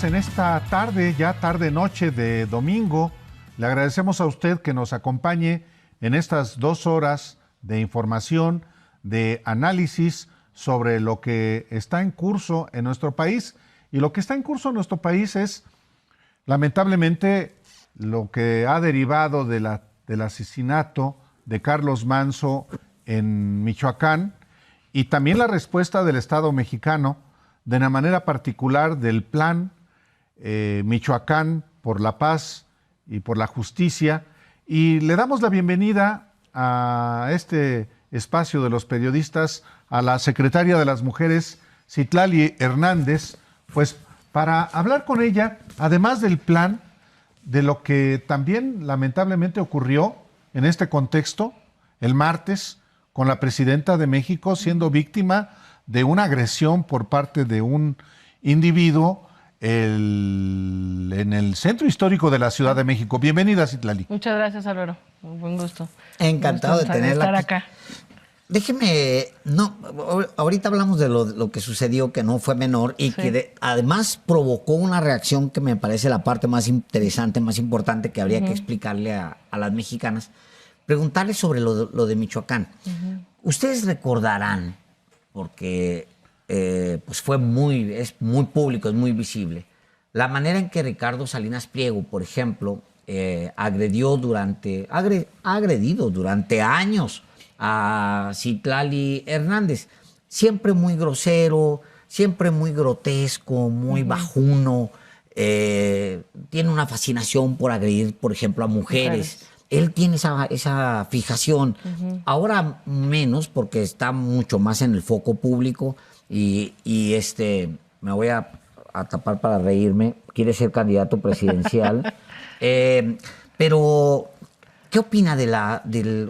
En esta tarde, ya tarde-noche de domingo, le agradecemos a usted que nos acompañe en estas 2 horas de información, de análisis sobre lo que está en curso en nuestro país. Y lo que está en curso en nuestro país es, lamentablemente, lo que ha derivado del asesinato de Carlos Manzo en Michoacán y también la respuesta del Estado mexicano, de una manera particular del plan Michoacán por la paz y por la justicia, y le damos la bienvenida a este espacio de los periodistas a la secretaria de las Mujeres, Citlali Hernández, pues para hablar con ella, además del plan, de lo que también lamentablemente ocurrió en este contexto el martes con la presidenta de México siendo víctima de una agresión por parte de un individuo en el centro histórico de la Ciudad de México. Bienvenida, Citlali. Muchas gracias, Álvaro. Un buen gusto. Encantado de tenerla estar acá. Déjeme, ahorita hablamos de lo que sucedió, que no fue menor y sí, que además provocó una reacción que me parece la parte más interesante, más importante que habría que explicarle a las mexicanas. Preguntarles sobre lo de Michoacán. Ustedes recordarán, porque pues es muy público, es muy visible, la manera en que Ricardo Salinas Pliego, por ejemplo, ha agredido durante años a Citlali Hernández. Siempre muy grosero, siempre muy grotesco, muy bajuno. Tiene una fascinación por agredir, por ejemplo, a mujeres. Él tiene esa fijación. Ahora menos, porque está mucho más en el foco público y me voy a tapar para reírme. Quiere ser candidato presidencial. Pero, ¿qué opina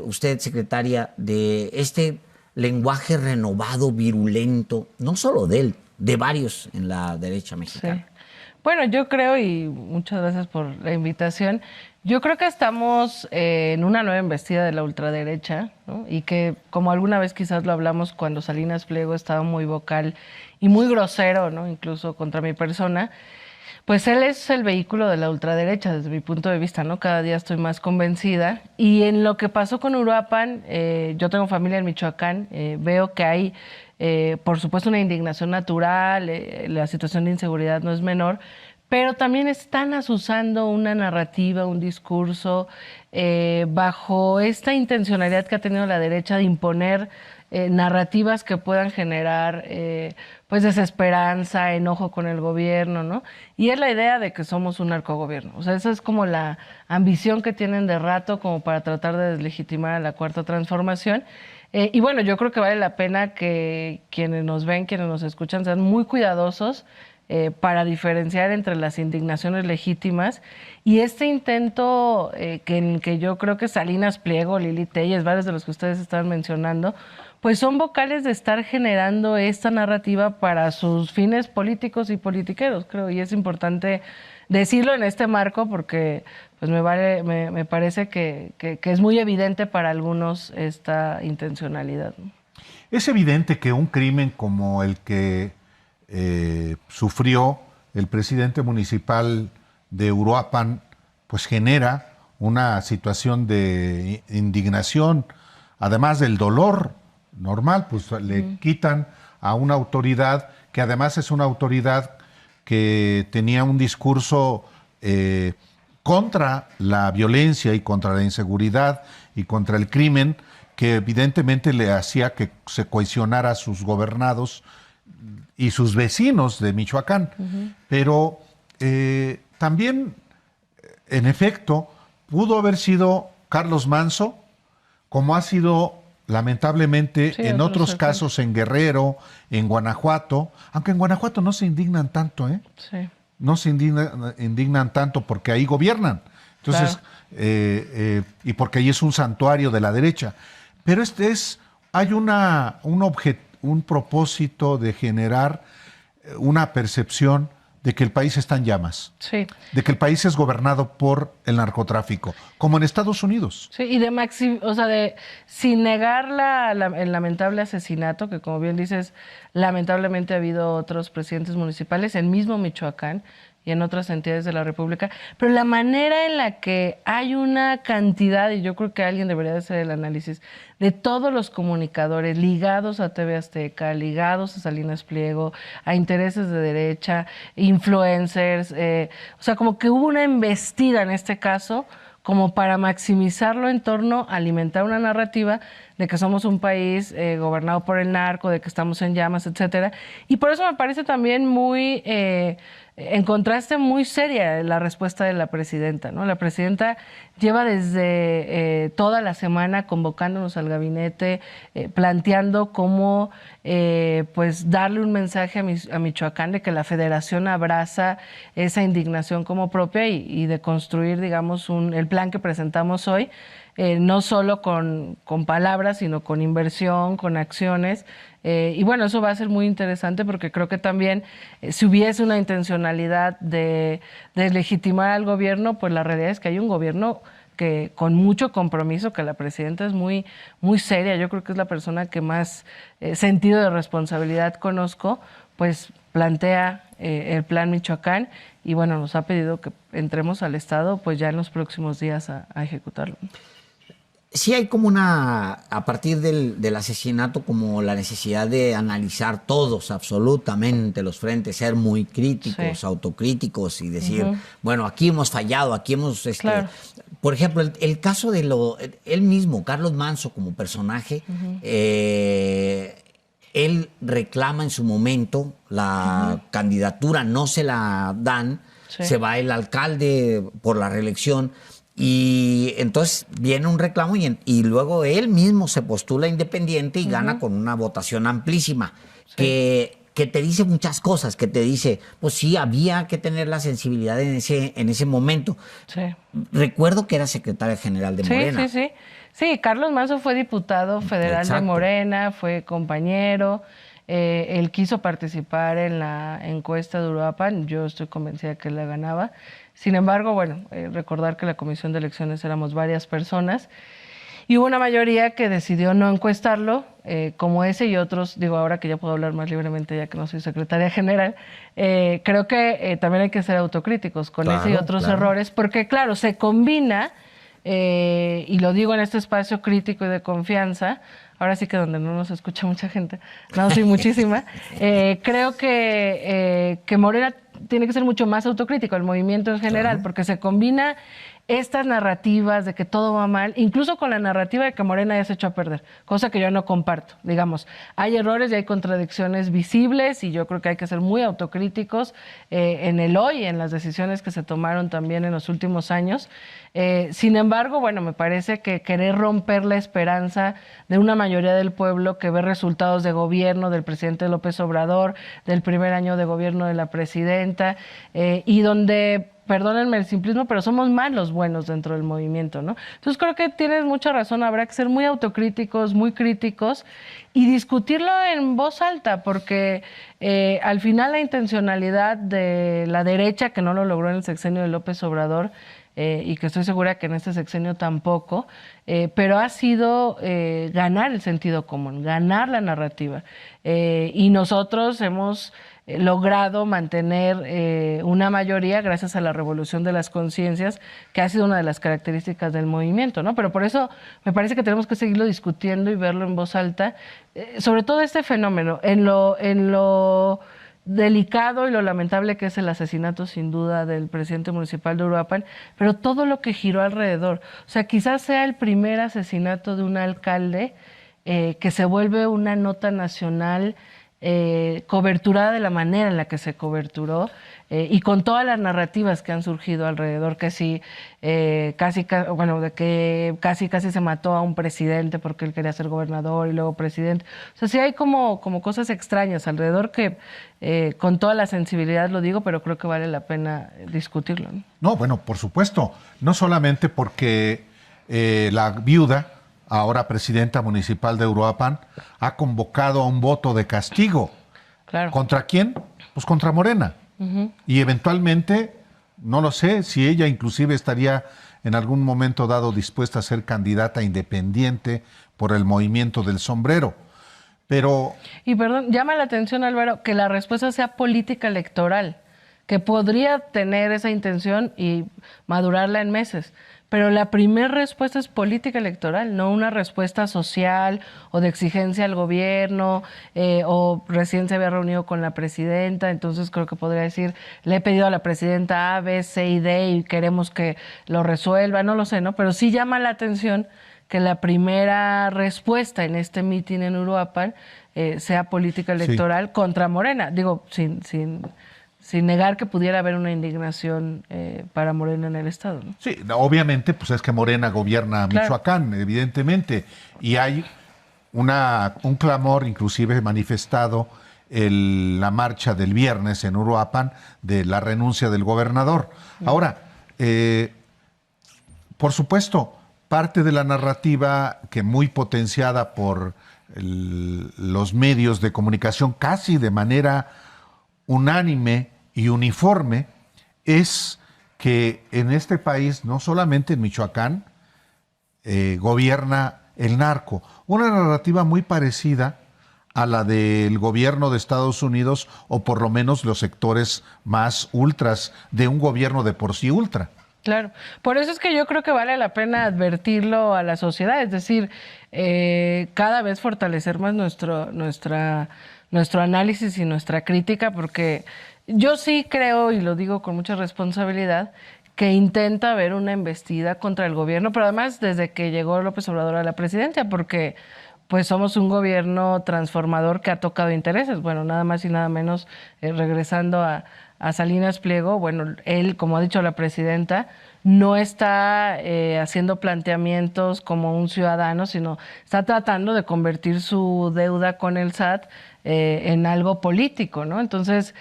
usted, secretaria, de este lenguaje renovado, virulento, no solo de él, de varios en la derecha mexicana? Sí. Bueno, yo creo, y muchas gracias por la invitación, yo creo que estamos en una nueva embestida de la ultraderecha, ¿no? Y que, como alguna vez quizás lo hablamos cuando Salinas Pliego estaba muy vocal y muy grosero, ¿no? Incluso contra mi persona, pues él es el vehículo de la ultraderecha desde mi punto de vista, ¿no? Cada día estoy más convencida. Y en lo que pasó con Uruapan, yo tengo familia en Michoacán, veo que hay, por supuesto, una indignación natural, la situación de inseguridad no es menor, pero también están asusando una narrativa, un discurso, bajo esta intencionalidad que ha tenido la derecha de imponer narrativas que puedan generar pues desesperanza, enojo con el gobierno, ¿no? Y es la idea de que somos un narcogobierno. O sea, esa es como la ambición que tienen de rato como para tratar de deslegitimar a la Cuarta Transformación. Y bueno, yo creo que vale la pena que quienes nos ven, quienes nos escuchan, sean muy cuidadosos para diferenciar entre las indignaciones legítimas y este intento que yo creo que Salinas Pliego, Lili Telles, varios de los que ustedes estaban mencionando, pues son vocales de estar generando esta narrativa para sus fines políticos y politiqueros, creo, y es importante decirlo en este marco porque pues me parece que es muy evidente para algunos esta intencionalidad, ¿no? Es evidente que un crimen como el que sufrió el presidente municipal de Uruapan, pues genera una situación de indignación, además del dolor normal, pues le quitan a una autoridad que además es una autoridad que tenía un discurso contra la violencia y contra la inseguridad y contra el crimen, que evidentemente le hacía que se cohesionara a sus gobernados y sus vecinos de Michoacán. Pero también, en efecto, pudo haber sido Carlos Manzo, como ha sido lamentablemente en otros casos en Guerrero, en Guanajuato, aunque en Guanajuato no se indignan tanto, Sí. No se indignan tanto porque ahí gobiernan. Entonces, claro. Y porque ahí es un santuario de la derecha. Pero hay un propósito de generar una percepción de que el país está en llamas, de que el país es gobernado por el narcotráfico, como en Estados Unidos. Sí, y sin negar el lamentable asesinato, que como bien dices, lamentablemente ha habido otros presidentes municipales, el mismo Michoacán, y en otras entidades de la República, pero la manera en la que hay una cantidad, y yo creo que alguien debería de hacer el análisis, de todos los comunicadores ligados a TV Azteca, ligados a Salinas Pliego, a intereses de derecha, influencers, o sea, como que hubo una embestida en este caso, como para maximizarlo en torno a alimentar una narrativa de que somos un país gobernado por el narco, de que estamos en llamas, etcétera. Y por eso me parece también muy, en contraste, muy seria la respuesta de la presidenta, ¿no? La presidenta lleva desde toda la semana convocándonos al gabinete, planteando cómo pues darle un mensaje a Michoacán de que la federación abraza esa indignación como propia y de construir, digamos, el plan que presentamos hoy, no solo con palabras, sino con inversión, con acciones. Y bueno, eso va a ser muy interesante porque creo que también si hubiese una intencionalidad de legitimar al gobierno, pues la realidad es que hay un gobierno que con mucho compromiso, que la presidenta es muy, muy seria, yo creo que es la persona que más sentido de responsabilidad conozco, pues plantea el plan Michoacán y bueno, nos ha pedido que entremos al Estado pues ya en los próximos días a ejecutarlo. Sí hay como a partir del asesinato, como la necesidad de analizar todos, absolutamente los frentes, ser muy críticos, autocríticos y decir, bueno, aquí hemos fallado, aquí hemos... Claro. Por ejemplo, el caso de él mismo, Carlos Manzo como personaje, él reclama en su momento la candidatura, no se la dan, se va el alcalde por la reelección. Y entonces viene un reclamo y luego él mismo se postula independiente y gana con una votación amplísima, que te dice muchas cosas, que te dice, pues sí, había que tener la sensibilidad en ese momento. Sí. Recuerdo que era secretario general de Morena. Sí, Carlos Manzo fue diputado federal de Morena, fue compañero. Él quiso participar en la encuesta de Uruapan, yo estoy convencida que él la ganaba. Sin embargo, bueno, recordar que la comisión de elecciones éramos varias personas y hubo una mayoría que decidió no encuestarlo, como ese y otros, digo ahora que ya puedo hablar más libremente ya que no soy secretaria general, creo que también hay que ser autocríticos con ese y otros errores, porque claro, se combina, y lo digo en este espacio crítico y de confianza, ahora sí que donde no nos escucha mucha gente, no soy muchísima, creo que Morena tiene que ser mucho más autocrítico, el movimiento en general, porque se combina estas narrativas de que todo va mal, incluso con la narrativa de que Morena ya se echó a perder, cosa que yo no comparto. Digamos, hay errores y hay contradicciones visibles y yo creo que hay que ser muy autocríticos en el hoy, en las decisiones que se tomaron también en los últimos años. Sin embargo, bueno, me parece que querer romper la esperanza de una mayoría del pueblo que ve resultados de gobierno del presidente López Obrador, del primer año de gobierno de la presidenta, y donde, perdónenme el simplismo, pero somos más los buenos dentro del movimiento, ¿no? Entonces creo que tienes mucha razón, habrá que ser muy autocríticos, muy críticos y discutirlo en voz alta, porque al final la intencionalidad de la derecha, que no lo logró en el sexenio de López Obrador, y que estoy segura que en este sexenio tampoco, pero ha sido ganar el sentido común, ganar la narrativa. Y nosotros hemos logrado mantener una mayoría gracias a la revolución de las conciencias, que ha sido una de las características del movimiento, ¿no? Pero por eso me parece que tenemos que seguirlo discutiendo y verlo en voz alta, sobre todo este fenómeno, en lo delicado y lo lamentable que es el asesinato sin duda del presidente municipal de Uruapan, pero todo lo que giró alrededor. O sea, quizás sea el primer asesinato de un alcalde que se vuelve una nota nacional, coberturada de la manera en la que se coberturó, y con todas las narrativas que han surgido alrededor, que sí, de que casi se mató a un presidente porque él quería ser gobernador y luego presidente. O sea, sí hay como cosas extrañas alrededor que con toda la sensibilidad lo digo, pero creo que vale la pena discutirlo, ¿no? No, bueno, por supuesto, no solamente porque la viuda, ahora presidenta municipal de Uruapan, ha convocado a un voto de castigo. Claro. ¿Contra quién? Pues contra Morena. Y eventualmente, no lo sé, si ella inclusive estaría en algún momento dado dispuesta a ser candidata independiente por el movimiento del sombrero. Pero... Y perdón, llama la atención, Álvaro, que la respuesta sea política electoral, que podría tener esa intención y madurarla en meses. Pero la primera respuesta es política electoral, no una respuesta social o de exigencia al gobierno, o recién se había reunido con la presidenta, entonces creo que podría decir, le he pedido a la presidenta A, B, C y D y queremos que lo resuelva, no lo sé, ¿no? Pero sí llama la atención que la primera respuesta en este mitin en Uruapan sea política electoral contra Morena. Digo, sin negar que pudiera haber una indignación para Morena en el Estado, ¿no? Sí, obviamente, pues es que Morena gobierna Michoacán, evidentemente, y hay un clamor, inclusive manifestado la marcha del viernes en Uruapan, de la renuncia del gobernador. Ahora, por supuesto, parte de la narrativa que muy potenciada por los medios de comunicación casi de manera unánime y uniforme es que en este país, no solamente en Michoacán, gobierna el narco. Una narrativa muy parecida a la del gobierno de Estados Unidos, o por lo menos los sectores más ultras de un gobierno de por sí ultra. Claro, por eso es que yo creo que vale la pena advertirlo a la sociedad, es decir, cada vez fortalecer más nuestro análisis y nuestra crítica, porque yo sí creo, y lo digo con mucha responsabilidad, que intenta haber una embestida contra el gobierno, pero además desde que llegó López Obrador a la presidencia, porque pues somos un gobierno transformador que ha tocado intereses, bueno, nada más y nada menos, regresando a Salinas Pliego, bueno, él, como ha dicho la presidenta, no está haciendo planteamientos como un ciudadano, sino está tratando de convertir su deuda con el SAT en algo político, ¿no? Entonces,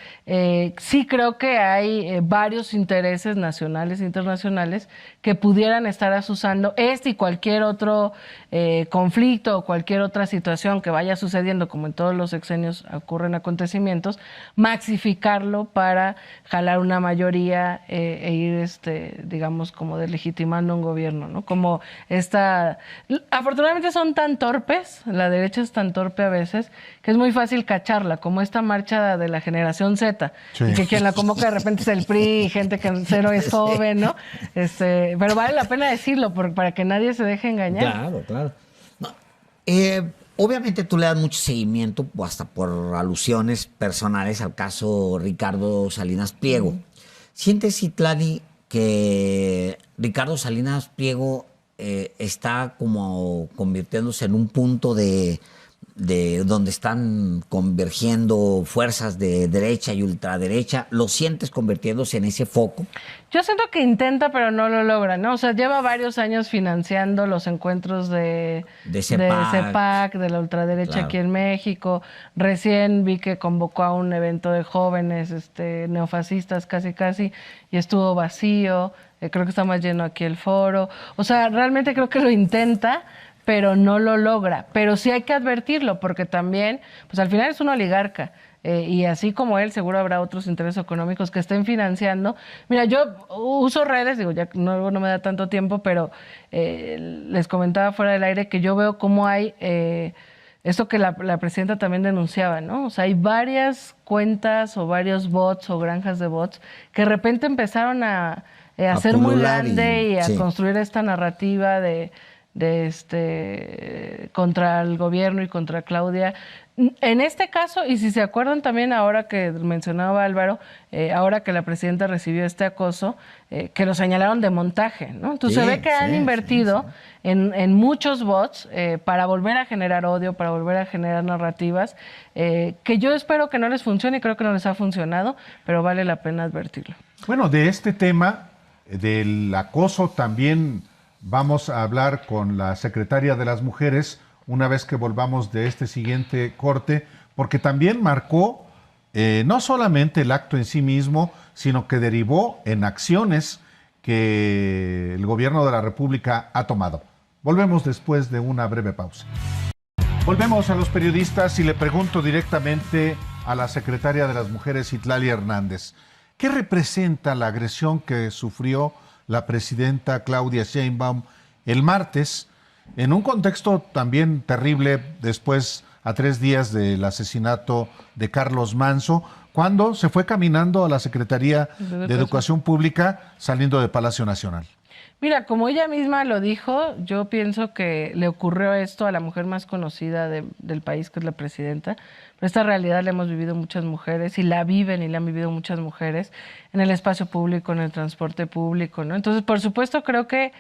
sí creo que hay varios intereses nacionales e internacionales que pudieran estar asusando este y cualquier otro conflicto o cualquier otra situación que vaya sucediendo, como en todos los sexenios ocurren acontecimientos, maxificarlo para jalar una mayoría e ir, digamos, como deslegitimando un gobierno, ¿no? Como afortunadamente son tan torpes, la derecha es tan torpe a veces, que es muy fácil cacharla, como esta marcha de la generación Z, y que quien la convoca de repente es el PRI, y gente que cero es joven, ¿no? Pero vale la pena decirlo para que nadie se deje engañar. Claro, claro. No, obviamente tú le das mucho seguimiento, hasta por alusiones personales, al caso Ricardo Salinas Pliego. ¿Sientes, Citlali, que Ricardo Salinas Pliego está como convirtiéndose en un punto de donde están convergiendo fuerzas de derecha y ultraderecha? ¿Lo sientes convirtiéndose en ese foco? Yo siento que intenta, pero no lo logra, ¿no? O sea, lleva varios años financiando los encuentros de CEPAC, de la ultraderecha aquí en México. Recién vi que convocó a un evento de jóvenes neofascistas casi, y estuvo vacío. Creo que está más lleno aquí el foro. O sea, realmente creo que lo intenta, pero no lo logra. Pero sí hay que advertirlo, porque también, pues al final es un oligarca, y así como él, seguro habrá otros intereses económicos que estén financiando. Mira, yo uso redes, digo, ya no me da tanto tiempo, pero les comentaba fuera del aire que yo veo cómo hay esto que la presidenta también denunciaba, ¿no? O sea, hay varias cuentas o varios bots o granjas de bots que de repente empezaron a ser muy grande y a construir esta narrativa de contra el gobierno y contra Claudia. En este caso, y si se acuerdan también ahora que mencionaba Álvaro, ahora que la presidenta recibió este acoso, que lo señalaron de montaje, ¿no? Entonces se ve que han invertido en muchos bots para volver a generar odio, para volver a generar narrativas, que yo espero que no les funcione, y creo que no les ha funcionado, pero vale la pena advertirlo. Bueno, de este tema, del acoso, también vamos a hablar con la secretaria de las Mujeres una vez que volvamos de este siguiente corte, porque también marcó no solamente el acto en sí mismo, sino que derivó en acciones que el gobierno de la República ha tomado. Volvemos después de una breve pausa. Volvemos a los periodistas y le pregunto directamente a la secretaria de las Mujeres, Citlali Hernández, ¿qué representa la agresión que sufrió la presidenta Claudia Sheinbaum el martes, en un contexto también terrible, después, a 3 días del asesinato de Carlos Manso, cuando se fue caminando a la Secretaría de Educación Pública saliendo de Palacio Nacional. Mira, como ella misma lo dijo, yo pienso que le ocurrió esto a la mujer más conocida del país, que es la presidenta. Pero esta realidad la hemos vivido muchas mujeres y la viven y la han vivido muchas mujeres en el espacio público, en el transporte público, ¿no? Entonces, por supuesto, creo que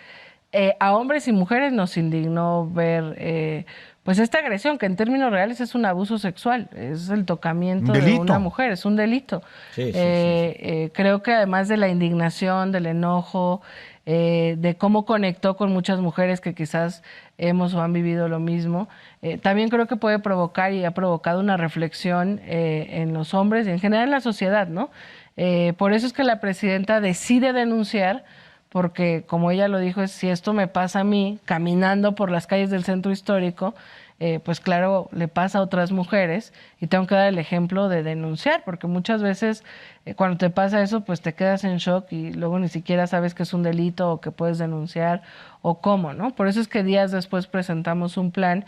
a hombres y mujeres nos indignó ver pues esta agresión, que en términos reales es un abuso sexual, es el tocamiento de una mujer, es un delito. Sí. Creo que además de la indignación, del enojo, de cómo conectó con muchas mujeres que quizás hemos o han vivido lo mismo, también creo que puede provocar y ha provocado una reflexión en los hombres y en general en la sociedad, ¿no? Por eso es que la presidenta decide denunciar, porque como ella lo dijo, si esto me pasa a mí caminando por las calles del centro histórico, pues claro, le pasa a otras mujeres y tengo que dar el ejemplo de denunciar, porque muchas veces cuando te pasa eso, pues te quedas en shock y luego ni siquiera sabes que es un delito o que puedes denunciar o cómo, ¿no? Por eso es que días después presentamos un plan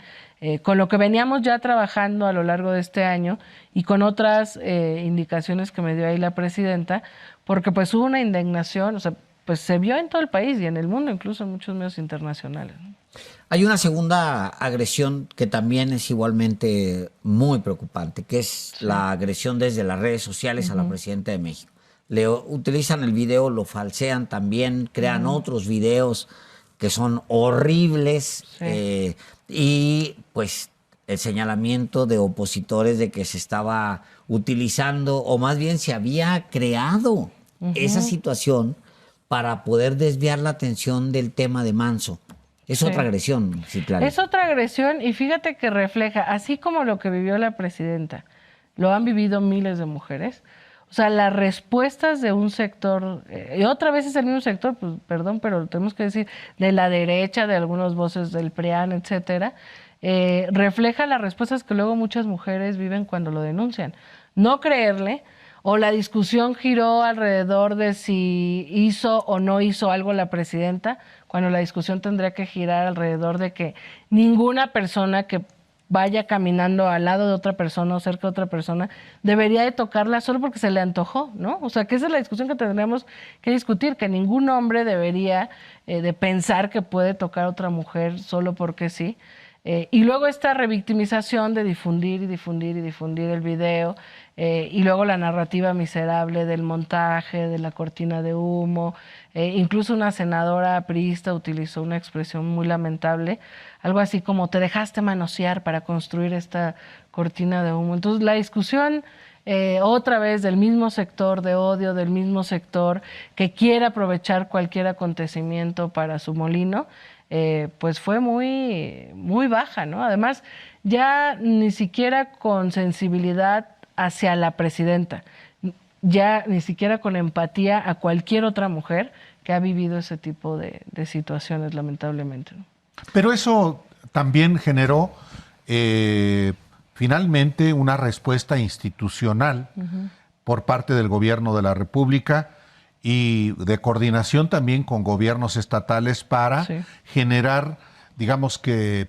con lo que veníamos ya trabajando a lo largo de este año y con otras indicaciones que me dio ahí la presidenta, porque pues hubo una indignación, o sea, pues se vio en todo el país y en el mundo, incluso en muchos medios internacionales, ¿no? Hay una segunda agresión que también es igualmente muy preocupante, que es la agresión desde las redes sociales a la presidenta de México. Le utilizan el video, lo falsean también, crean otros videos que son horribles y pues el señalamiento de opositores de que se estaba utilizando o más bien se había creado esa situación para poder desviar la atención del tema de Manso. Es otra agresión, sí, claro. Es otra agresión y fíjate que refleja, así como lo que vivió la presidenta, lo han vivido miles de mujeres. O sea, las respuestas de un sector, y otra vez es el mismo sector, pues perdón, pero tenemos que decir, de la derecha, de algunas voces del PRIAN, etcétera, refleja las respuestas que luego muchas mujeres viven cuando lo denuncian. No creerle, o la discusión giró alrededor de si hizo o no hizo algo la presidenta, cuando la discusión tendría que girar alrededor de que ninguna persona que vaya caminando al lado de otra persona o cerca de otra persona debería de tocarla solo porque se le antojó, ¿no? O sea, que esa es la discusión que tendríamos que discutir, que ningún hombre debería de pensar que puede tocar a otra mujer solo porque sí. Y luego esta revictimización de difundir y difundir y difundir el video, y luego la narrativa miserable del montaje, de la cortina de humo. Incluso una senadora priista utilizó una expresión muy lamentable, algo así como te dejaste manosear para construir esta cortina de humo. Entonces la discusión otra vez del mismo sector de odio, del mismo sector que quiere aprovechar cualquier acontecimiento para su molino, pues fue muy baja, ¿no? Además, ya ni siquiera con sensibilidad hacia la presidenta, ya ni siquiera con empatía a cualquier otra mujer que ha vivido ese tipo de situaciones, lamentablemente, ¿no? Pero eso también generó finalmente una respuesta institucional por parte del gobierno de la República y de coordinación también con gobiernos estatales para generar, digamos que,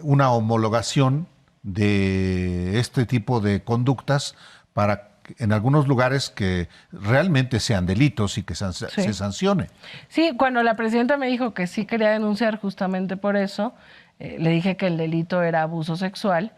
una homologación de este tipo de conductas para en algunos lugares que realmente sean delitos y que se sancione. Sí, cuando la presidenta me dijo que sí quería denunciar justamente por eso, le dije que el delito era abuso sexual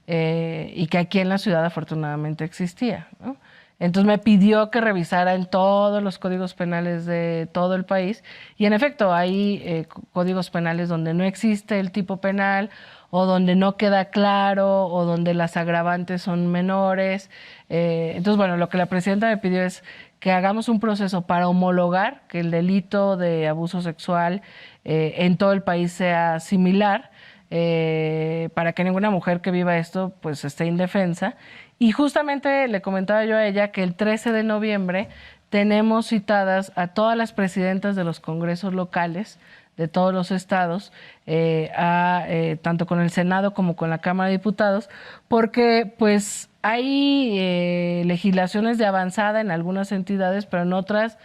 y que aquí en la ciudad afortunadamente existía, ¿no? Entonces me pidió que revisara en todos los códigos penales de todo el país y en efecto hay códigos penales donde no existe el tipo penal o donde no queda claro o donde las agravantes son menores. Entonces, bueno, lo que la presidenta me pidió es que hagamos un proceso para homologar que el delito de abuso sexual en todo el país sea similar, para que ninguna mujer que viva esto pues esté indefensa. Y justamente le comentaba yo a ella que el 13 de noviembre tenemos citadas a todas las presidentas de los congresos locales de todos los estados, tanto con el Senado como con la Cámara de Diputados, porque pues hay legislaciones de avanzada en algunas entidades, pero en otras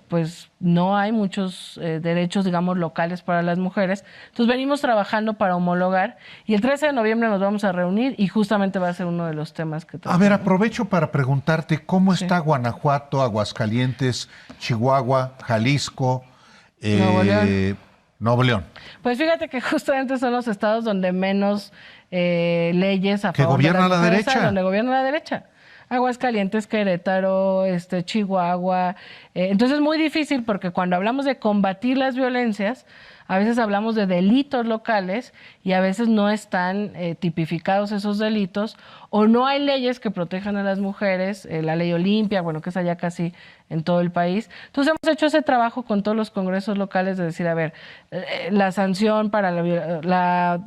pues no hay muchos derechos, digamos, locales para las mujeres. Entonces venimos trabajando para homologar y el 13 de noviembre nos vamos a reunir y justamente va a ser uno de los temas que tratamos. A ver, aprovecho para preguntarte cómo está Guanajuato, Aguascalientes, Chihuahua, Jalisco, Nuevo León. Pues fíjate que justamente son los estados donde menos leyes a favor gobierna de las la mujeres derecha. donde gobierna la derecha. Aguascalientes, Querétaro, Chihuahua. Entonces es muy difícil porque cuando hablamos de combatir las violencias, a veces hablamos de delitos locales y a veces no están tipificados esos delitos o no hay leyes que protejan a las mujeres, la ley Olimpia, bueno, que es allá casi en todo el país. Entonces hemos hecho ese trabajo con todos los congresos locales de decir, a ver, la sanción para la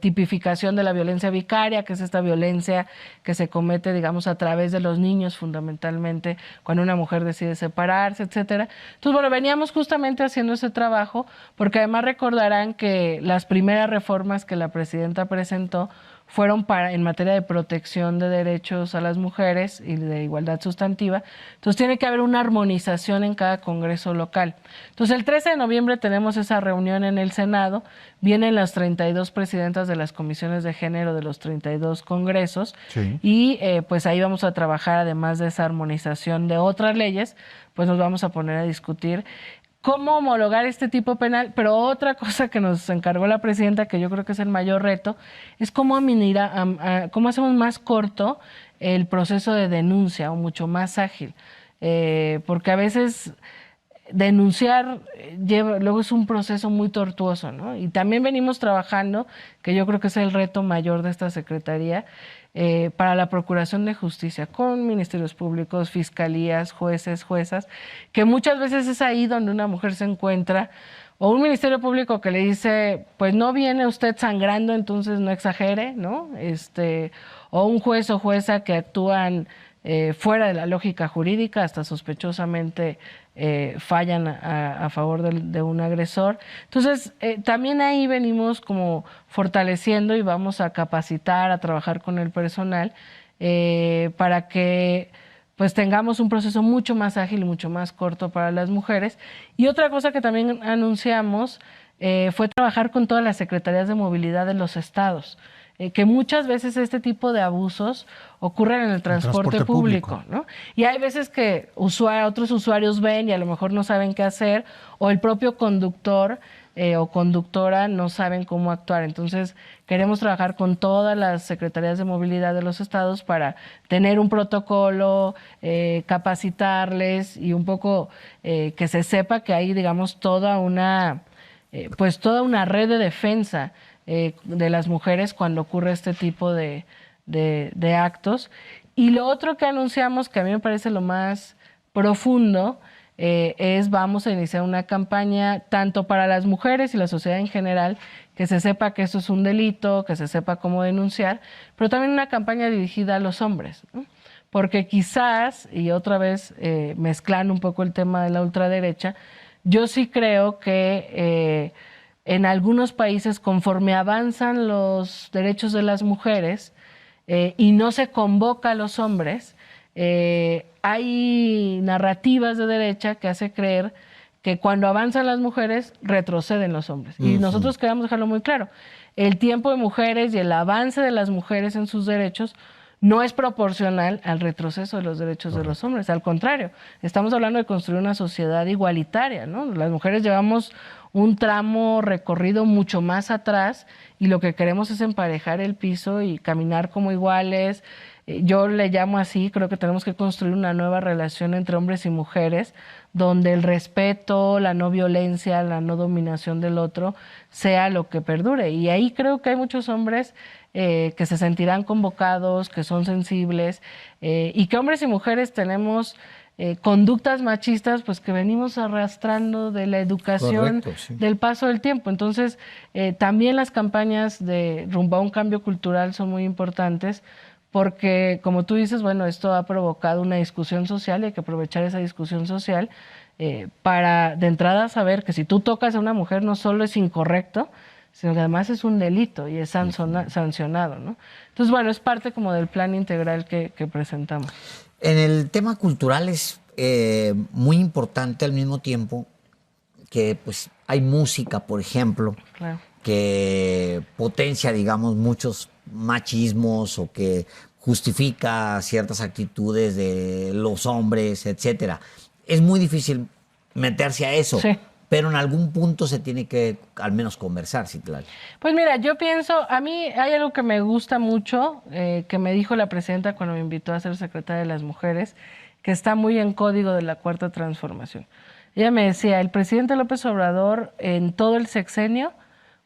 tipificación de la violencia vicaria, que es esta violencia que se comete, digamos, a través de los niños fundamentalmente, cuando una mujer decide separarse, etcétera. Entonces, bueno, veníamos justamente haciendo ese trabajo, porque además recordarán que las primeras reformas que la presidenta presentó fueron en materia de protección de derechos a las mujeres y de igualdad sustantiva. Entonces tiene que haber una armonización en cada congreso local. Entonces el 13 de noviembre tenemos esa reunión en el Senado, vienen las 32 presidentas de las comisiones de género de los 32 congresos y pues ahí vamos a trabajar, además de esa armonización de otras leyes, pues nos vamos a poner a discutir cómo homologar este tipo penal, pero otra cosa que nos encargó la presidenta, que yo creo que es el mayor reto, es cómo hacemos más corto el proceso de denuncia o mucho más ágil, porque a veces denunciar luego es un proceso muy tortuoso, ¿no? Y también venimos trabajando, que yo creo que es el reto mayor de esta Secretaría, para la Procuración de Justicia, con ministerios públicos, fiscalías, jueces, juezas, que muchas veces es ahí donde una mujer se encuentra, o un ministerio público que le dice, pues no viene usted sangrando, entonces no exagere, ¿no? O un juez o jueza que actúan fuera de la lógica jurídica, hasta sospechosamente fallan a favor de un agresor. Entonces, también ahí venimos como fortaleciendo y vamos a capacitar, a trabajar con el personal para que pues tengamos un proceso mucho más ágil y mucho más corto para las mujeres. Y otra cosa que también anunciamos fue trabajar con todas las secretarías de movilidad de los estados. Que muchas veces este tipo de abusos ocurren en el transporte público, ¿no? Y hay veces que otros usuarios ven y a lo mejor no saben qué hacer, o el propio conductor o conductora no saben cómo actuar. Entonces, queremos trabajar con todas las secretarías de movilidad de los estados para tener un protocolo, capacitarles y un poco que se sepa que hay, digamos, toda una red de defensa de las mujeres cuando ocurre este tipo de actos. Y lo otro que anunciamos, que a mí me parece lo más profundo, vamos a iniciar una campaña tanto para las mujeres y la sociedad en general, que se sepa que esto es un delito, que se sepa cómo denunciar, pero también una campaña dirigida a los hombres, ¿no? Porque quizás, y otra vez mezclando un poco el tema de la ultraderecha, yo sí creo que en algunos países, conforme avanzan los derechos de las mujeres y no se convoca a los hombres, hay narrativas de derecha que hace creer que cuando avanzan las mujeres, retroceden los hombres. Y nosotros queremos dejarlo muy claro. El tiempo de mujeres y el avance de las mujeres en sus derechos no es proporcional al retroceso de los derechos de los hombres. Al contrario, estamos hablando de construir una sociedad igualitaria, ¿no? Las mujeres llevamos un tramo recorrido mucho más atrás y lo que queremos es emparejar el piso y caminar como iguales. Yo le llamo así, creo que tenemos que construir una nueva relación entre hombres y mujeres donde el respeto, la no violencia, la no dominación del otro sea lo que perdure. Y ahí creo que hay muchos hombres que se sentirán convocados, que son sensibles y que hombres y mujeres tenemos conductas machistas pues que venimos arrastrando de la educación. Correcto, sí. Del paso del tiempo. Entonces también las campañas de rumbo a un cambio cultural son muy importantes porque, como tú dices, bueno, esto ha provocado una discusión social y hay que aprovechar esa discusión social para de entrada saber que si tú tocas a una mujer no solo es incorrecto, sino que además es un delito y es sancionado, ¿no? Entonces, bueno, es parte como del plan integral que presentamos. En el tema cultural es muy importante al mismo tiempo que pues hay música, por ejemplo, Claro. que potencia, digamos, muchos machismos o que justifica ciertas actitudes de los hombres, etcétera. Es muy difícil meterse a eso, Sí. pero en algún punto se tiene que al menos conversar, Citlali. Pues mira, yo pienso, a mí hay algo que me gusta mucho, que me dijo la presidenta cuando me invitó a ser secretaria de las mujeres, que está muy en código de la Cuarta Transformación. Ella me decía, el presidente López Obrador en todo el sexenio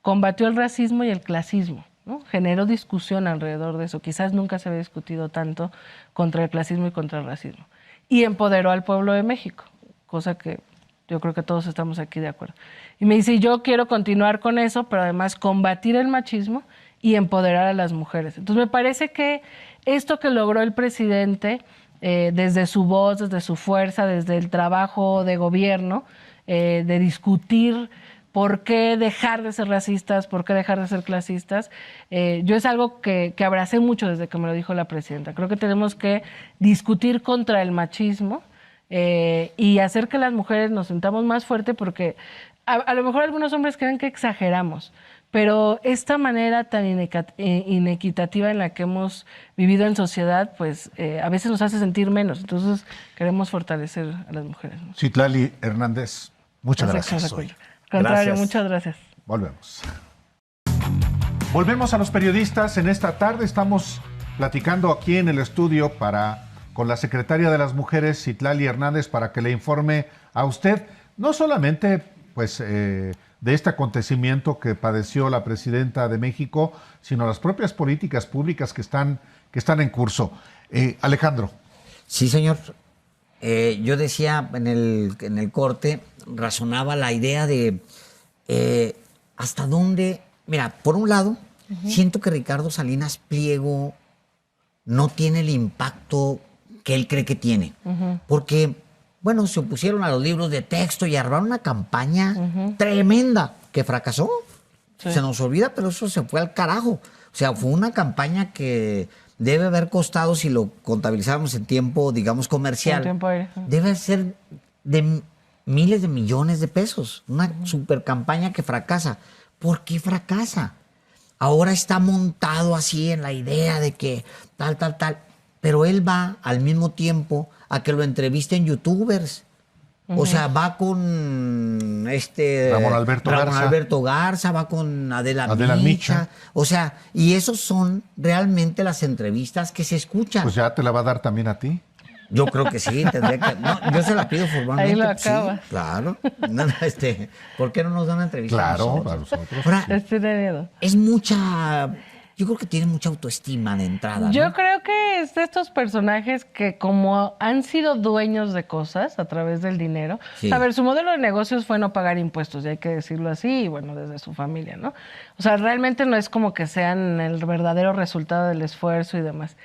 combatió el racismo y el clasismo, ¿no? Generó discusión alrededor de eso. Quizás nunca se había discutido tanto contra el clasismo y contra el racismo. Y empoderó al pueblo de México, cosa que yo creo que todos estamos aquí de acuerdo. Y me dice, yo quiero continuar con eso, pero además combatir el machismo y empoderar a las mujeres. Entonces me parece que esto que logró el presidente, desde su voz, desde su fuerza, desde el trabajo de gobierno, de discutir por qué dejar de ser racistas, por qué dejar de ser clasistas, yo es algo que abracé mucho desde que me lo dijo la presidenta. Creo que tenemos que discutir contra el machismo, y hacer que las mujeres nos sintamos más fuertes, porque a lo mejor algunos hombres creen que exageramos, pero esta manera tan inequitativa en la que hemos vivido en sociedad, pues a veces nos hace sentir menos. Entonces queremos fortalecer a las mujeres, ¿no? Citlali Hernández, muchas gracias. Al contrario, Gracias. muchas gracias. Volvemos. Volvemos a los periodistas. En esta tarde estamos platicando aquí en el estudio con la secretaria de las Mujeres, Citlali Hernández, para que le informe a usted no solamente pues, de este acontecimiento que padeció la presidenta de México, sino las propias políticas públicas que están en curso. Alejandro. Sí, señor. Yo decía en el corte, razonaba la idea de hasta dónde. Mira, por un lado, siento que Ricardo Salinas Pliego no tiene el impacto que él cree que tiene. Porque, bueno, se opusieron a los libros de texto y armaron una campaña tremenda que fracasó. Sí. Se nos olvida, pero eso se fue al carajo. O sea, fue una campaña que debe haber costado, si lo contabilizáramos en tiempo, digamos, comercial, En tiempo aire. debe ser de miles de millones de pesos. Una super campaña que fracasa. ¿Por qué fracasa? Ahora está montado así en la idea de que tal. Pero él va al mismo tiempo a que lo entrevisten youtubers. O sea, va con Ramón Alberto Garza, va con Adela Micha. Micha. O sea, y esos son realmente las entrevistas que se escuchan. Pues ya te la va a dar también a ti. Yo creo que sí, tendría que. No, yo se la pido formalmente. Ahí lo Sí, acabas. claro. No, ¿por qué no nos dan una entrevista? Claro, a a nosotros? nosotros. Ahora, Estoy de miedo. es mucha. Yo creo que tiene mucha autoestima de entrada, ¿no? Yo creo que es de estos personajes que como han sido dueños de cosas a través del dinero. Sí. A ver, su modelo de negocios fue no pagar impuestos, y hay que decirlo así, y bueno, desde su familia, ¿no? O sea, realmente no es como que sean el verdadero resultado del esfuerzo y demás.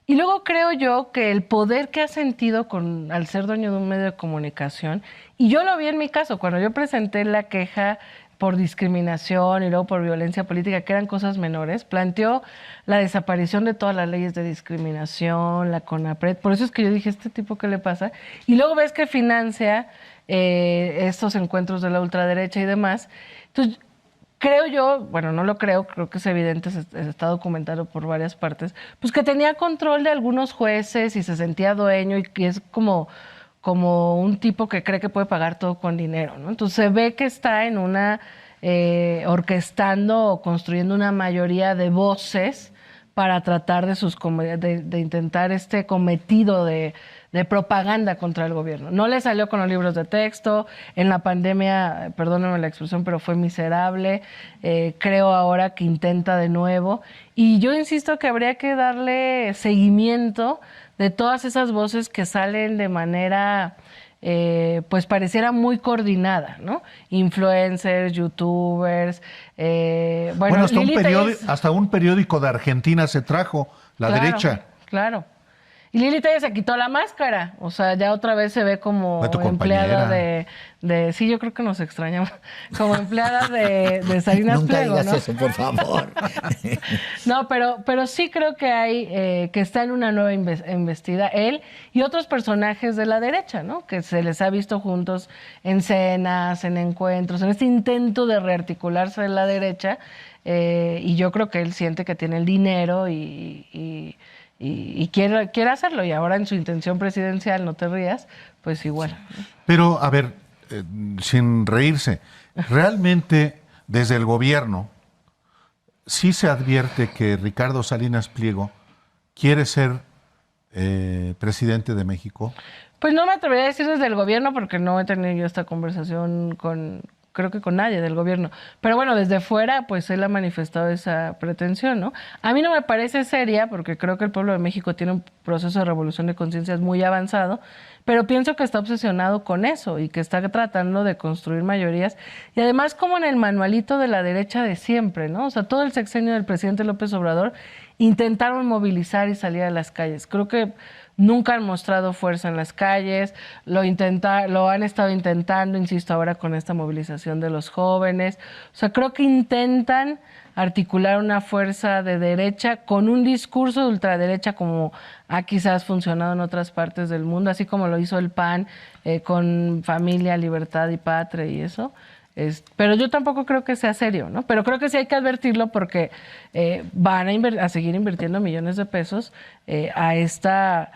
Y luego creo yo que el poder que ha sentido al ser dueño de un medio de comunicación, y yo lo vi en mi caso, cuando yo presenté la queja por discriminación y luego por violencia política, que eran cosas menores, planteó la desaparición de todas las leyes de discriminación, la CONAPRED. Por eso es que yo dije, ¿este tipo qué le pasa? Y luego ves que financia estos encuentros de la ultraderecha y demás. Entonces, creo yo, bueno, no lo creo que es evidente, se está documentado por varias partes, pues que tenía control de algunos jueces y se sentía dueño, y que es como un tipo que cree que puede pagar todo con dinero, ¿no? Entonces se ve que está en orquestando o construyendo una mayoría de voces para tratar de intentar este cometido de propaganda contra el gobierno. No le salió con los libros de texto, en la pandemia, perdónenme la expresión, pero fue miserable. Creo ahora que intenta de nuevo, y yo insisto que habría que darle seguimiento de todas esas voces que salen de manera, pues pareciera muy coordinada, ¿no? Influencers, youtubers, Bueno, Lili Telles. hasta un periódico de Argentina se trajo, la Claro, derecha. Claro. Y Lili Telles se quitó la máscara, o sea, ya otra vez se ve como Fue tu empleada compañera. sí, yo creo que nos extrañamos, como empleada de Salinas Nunca Pliego, digas ¿no? eso, por favor. No, pero sí creo que que está en una nueva embestida él y otros personajes de la derecha, ¿no? Que se les ha visto juntos en cenas, en encuentros, en este intento de rearticularse de la derecha, y yo creo que él siente que tiene el dinero y quiere hacerlo, y ahora en su intención presidencial, no te rías, pues igual. Pero, a ver, sin reírse, realmente desde el gobierno sí se advierte que Ricardo Salinas Pliego quiere ser presidente de México. Pues no me atrevería a decir desde el gobierno porque no he tenido yo esta conversación creo que con nadie del gobierno. Pero bueno, desde fuera, pues él ha manifestado esa pretensión, ¿no? A mí no me parece seria porque creo que el pueblo de México tiene un proceso de revolución de conciencias muy avanzado, pero pienso que está obsesionado con eso y que está tratando de construir mayorías. Y además, como en el manualito de la derecha de siempre, ¿no? O sea, todo el sexenio del presidente López Obrador intentaron movilizar y salir a las calles. Creo que nunca han mostrado fuerza en las calles, lo han estado intentando, insisto, ahora con esta movilización de los jóvenes. O sea, creo que intentan articular una fuerza de derecha con un discurso de ultraderecha como ha quizás funcionado en otras partes del mundo, así como lo hizo el PAN con Familia, Libertad y Patria y eso. Pero yo tampoco creo que sea serio, ¿no? Pero creo que sí hay que advertirlo porque van a seguir invirtiendo millones de pesos a esta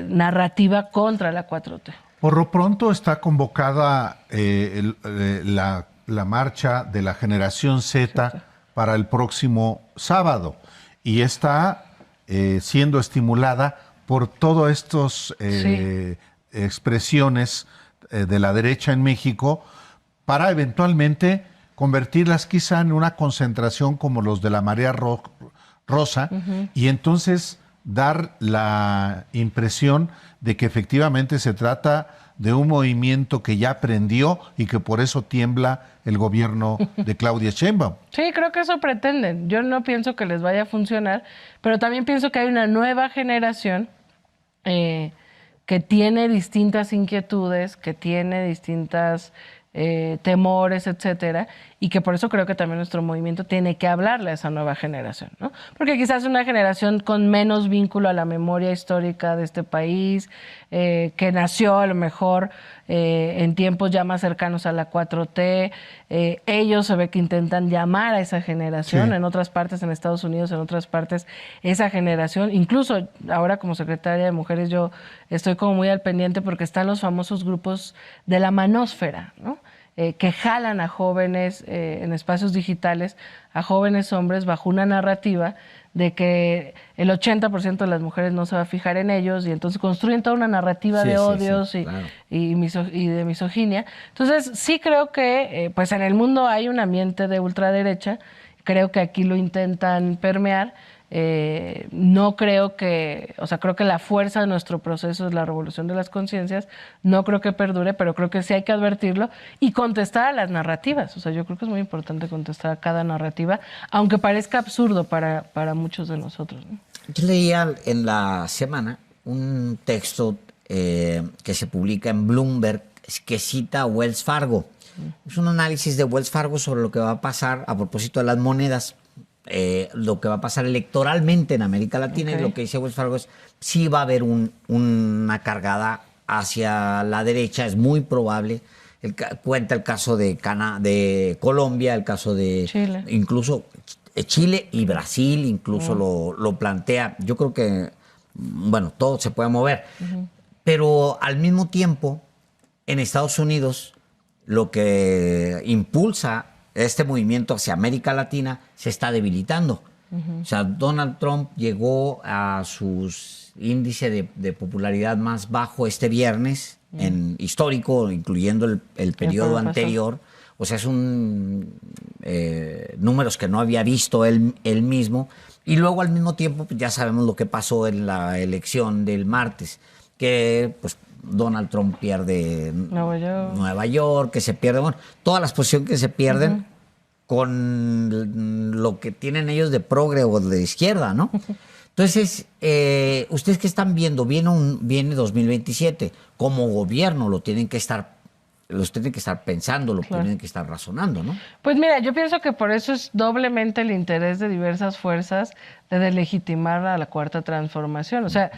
narrativa contra la 4T. Por lo pronto está convocada la marcha de la generación Z para el próximo sábado y está siendo estimulada por todas estas expresiones de la derecha en México para eventualmente convertirlas quizá en una concentración como los de la Marea Rosa y entonces dar la impresión de que efectivamente se trata de un movimiento que ya prendió y que por eso tiembla el gobierno de Claudia Sheinbaum. Sí, creo que eso pretenden. Yo no pienso que les vaya a funcionar, pero también pienso que hay una nueva generación que tiene distintas inquietudes, que tiene distintas temores, etcétera, y que por eso creo que también nuestro movimiento tiene que hablarle a esa nueva generación, ¿no? Porque quizás una generación con menos vínculo a la memoria histórica de este país, que nació a lo mejor en tiempos ya más cercanos a la 4T, ellos se ve que intentan llamar a esa generación, en otras partes, en Estados Unidos, en otras partes, esa generación, incluso ahora como secretaria de Mujeres yo estoy como muy al pendiente porque están los famosos grupos de la manósfera, ¿no? Que jalan a jóvenes en espacios digitales, a jóvenes hombres bajo una narrativa de que el 80% de las mujeres no se va a fijar en ellos y entonces construyen toda una narrativa de odios claro. y de misoginia. Entonces sí creo que pues en el mundo hay un ambiente de ultraderecha, creo que aquí lo intentan permear. No creo que, o sea, creo que la fuerza de nuestro proceso es la revolución de las conciencias, no creo que perdure, pero creo que sí hay que advertirlo y contestar a las narrativas. O sea, yo creo que es muy importante contestar a cada narrativa, aunque parezca absurdo para muchos de nosotros, ¿no? Yo leía en la semana un texto que se publica en Bloomberg que cita a Wells Fargo. Es un análisis de Wells Fargo sobre lo que va a pasar a propósito de las monedas. Lo que va a pasar electoralmente en América Latina, y lo que dice Wells Fargo es sí va a haber una cargada hacia la derecha, es muy probable. Cuenta el caso de Colombia, el caso de Chile. Incluso Chile y Brasil, incluso lo plantea. Yo creo que, bueno, todo se puede mover. Pero al mismo tiempo, en Estados Unidos, lo que impulsa este movimiento hacia América Latina se está debilitando. O sea, Donald Trump llegó a sus índice de popularidad más bajo este viernes, en histórico, incluyendo el periodo anterior. O sea, es números que no había visto él mismo. Y luego, al mismo tiempo, pues, ya sabemos lo que pasó en la elección del martes, que pues Donald Trump pierde Nueva York, que se pierde, bueno, todas las posiciones que se pierden con lo que tienen ellos de progre o de izquierda, ¿no? Entonces, ustedes que están viendo, viene 2027, como gobierno los tienen que estar pensando, lo tienen que estar razonando, ¿no? Pues mira, yo pienso que por eso es doblemente el interés de diversas fuerzas de deslegitimar a la Cuarta Transformación. O sea,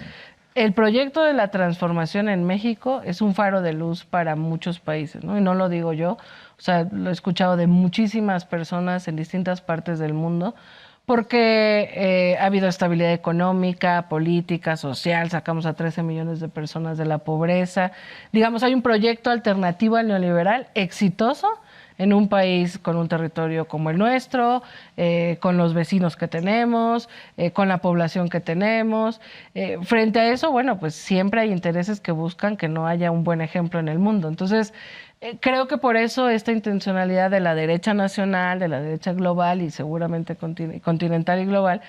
el proyecto de la transformación en México es un faro de luz para muchos países, ¿no? Y no lo digo yo, o sea, lo he escuchado de muchísimas personas en distintas partes del mundo, porque ha habido estabilidad económica, política, social, sacamos a 13 millones de personas de la pobreza. Digamos, hay un proyecto alternativo al neoliberal exitoso en un país con un territorio como el nuestro, con los vecinos que tenemos, con la población que tenemos. Frente a eso, bueno, pues siempre hay intereses que buscan que no haya un buen ejemplo en el mundo. Entonces, creo que por eso esta intencionalidad de la derecha nacional, de la derecha global y seguramente continental y global,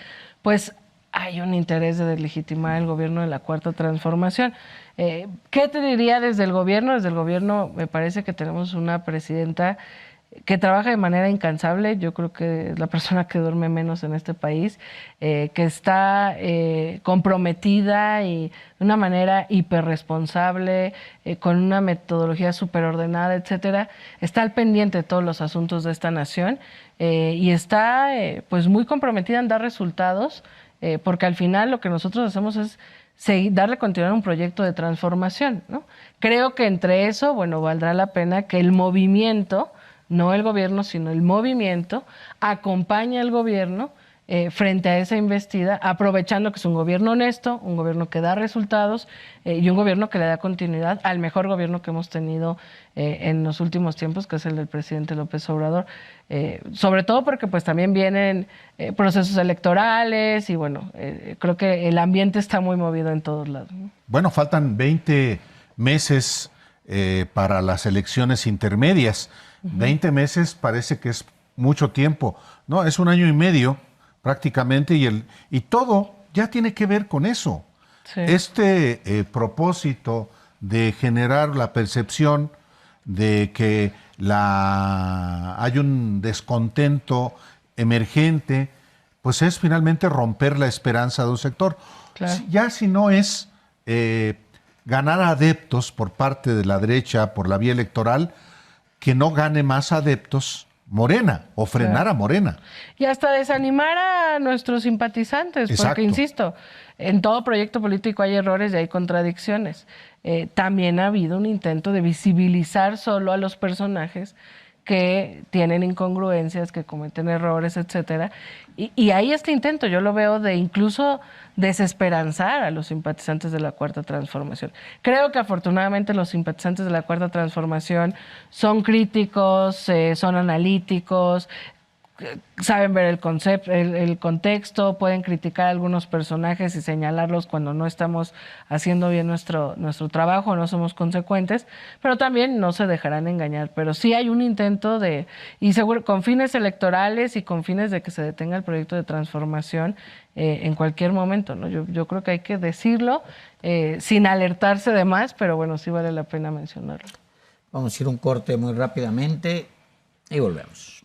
pues hay un interés de deslegitimar el gobierno de la Cuarta Transformación. ¿Qué te diría desde el gobierno? Desde el gobierno me parece que tenemos una presidenta que trabaja de manera incansable. Yo creo que es la persona que duerme menos en este país, que está comprometida y de una manera hiperresponsable, con una metodología superordenada, etcétera. Está al pendiente de todos los asuntos de esta nación y está pues muy comprometida en dar resultados, porque al final lo que nosotros hacemos es darle continuidad a un proyecto de transformación, ¿no? Creo que entre eso, bueno, valdrá la pena que el movimiento, no el gobierno, sino el movimiento, acompañe al gobierno frente a esa investida, aprovechando que es un gobierno honesto, un gobierno que da resultados y un gobierno que le da continuidad al mejor gobierno que hemos tenido en los últimos tiempos, que es el del presidente López Obrador. Sobre todo porque pues también vienen procesos electorales y bueno, creo que el ambiente está muy movido en todos lados, ¿no? Bueno, faltan 20 meses para las elecciones intermedias. 20 meses parece que es mucho tiempo. No, es un año y medio prácticamente y todo ya tiene que ver con eso. Sí. Este propósito de generar la percepción de que hay un descontento emergente, pues es finalmente romper la esperanza de un sector. Claro. Ya si no es ganar adeptos por parte de la derecha por la vía electoral, que no gane más adeptos Morena o frenar Claro. a Morena. Y hasta desanimar a nuestros simpatizantes, Exacto. porque insisto, en todo proyecto político hay errores y hay contradicciones. También ha habido un intento de visibilizar solo a los personajes que tienen incongruencias, que cometen errores, etcétera. Y hay este intento, yo lo veo, de incluso desesperanzar a los simpatizantes de la Cuarta Transformación. Creo que afortunadamente los simpatizantes de la Cuarta Transformación son críticos, son analíticos, saben ver el concepto, el contexto, pueden criticar a algunos personajes y señalarlos cuando no estamos haciendo bien nuestro trabajo, no somos consecuentes, pero también no se dejarán engañar. Pero sí hay un intento y seguro, con fines electorales y con fines de que se detenga el proyecto de transformación en cualquier momento, ¿no? Yo creo que hay que decirlo sin alertarse de más, pero bueno, sí vale la pena mencionarlo. Vamos a ir un corte muy rápidamente y volvemos.